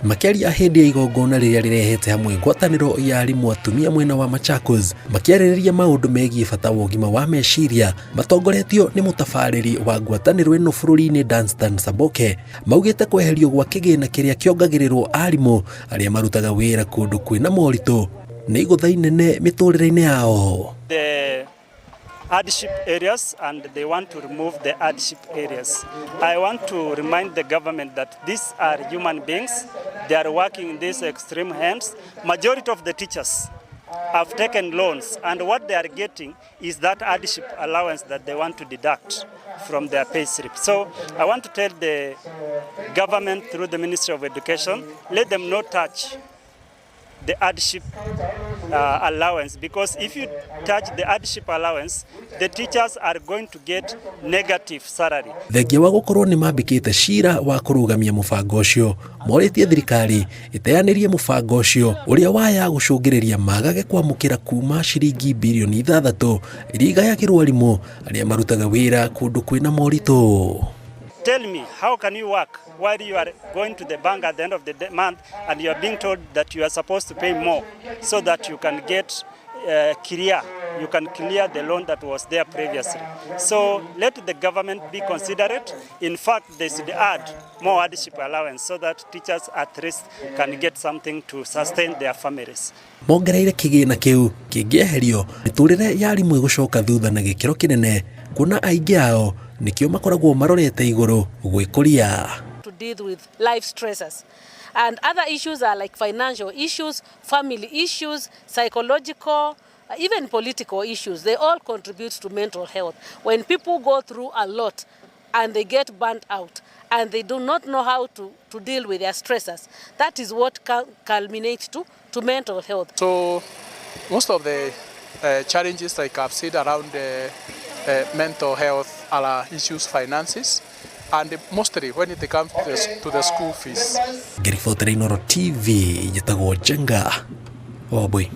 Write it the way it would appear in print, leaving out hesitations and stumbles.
Makiaria hindi ya igongona riria rirehete hamwe ngwataniro ya arimũ atumia mwena wa Machakos makiarĩrĩria maũndũ megiĩ bata wa ũgima wa meciria matongoretio nĩ mũtabarĩri wa ngwataniro ĩno bũrũri-inĩ Danstan Saboke maugĩte kweherio gwa kĩgĩna kĩrĩa kĩongagĩrĩrwo arimũ arĩa marutaga wĩra kũndũ kwĩna moritũ nĩ igũtha inene mĩtũrĩre-inĩ yao. Hardship areas, and they want to remove the hardship areas. I want to remind the government that these are human beings. They are working in these extreme hands. Majority of the teachers have taken loans, and what they are getting is that hardship allowance that they want to deduct from their pay slip. So I want to tell the government through the Ministry of Education, let them not touch the hardship allowance, because if you touch the hardship allowance, the teachers are going to get negative salary. Thengia wa gukorwo ni mambikite cira wa kurugamia mubango ucio moritie thirikari iteanirie mubango ucio uria waya gucungiriria magage kwamukira kuma ciringi bilioni 6 iria igayagirwo arimũ arĩa marutaga wĩra kũndũ kwĩna moritũ. Tell me, how can you work while you are going to the bank at the end of the month and you are being told that you are supposed to pay more so that you can get you can clear the loan that was there previously. So let the government be considerate. In fact, they should add more hardship allowance so that teachers at least can get something to sustain their families. Mongereire kĩgĩna kĩu kĩngĩeherio mĩtũrĩre ya arimũ ĩgũcoka thutha na gĩkĩro kĩnene kuona aingĩ ao nikio makoragwo marorete igũrũ gwĩkũria. To deal with life stresses. And other issues are like financial issues, family issues, psychological, even political issues. They all contribute to mental health. When people go through a lot and they get burnt out and they do not know how to deal with their stressors, that is what culminates to mental health. So most of the challenges like I've said around mental health are issues finances. And mostly when it comes to the school fees. Ngiribotera Inooro TV, njĩtagwo Jenga. Oh boy.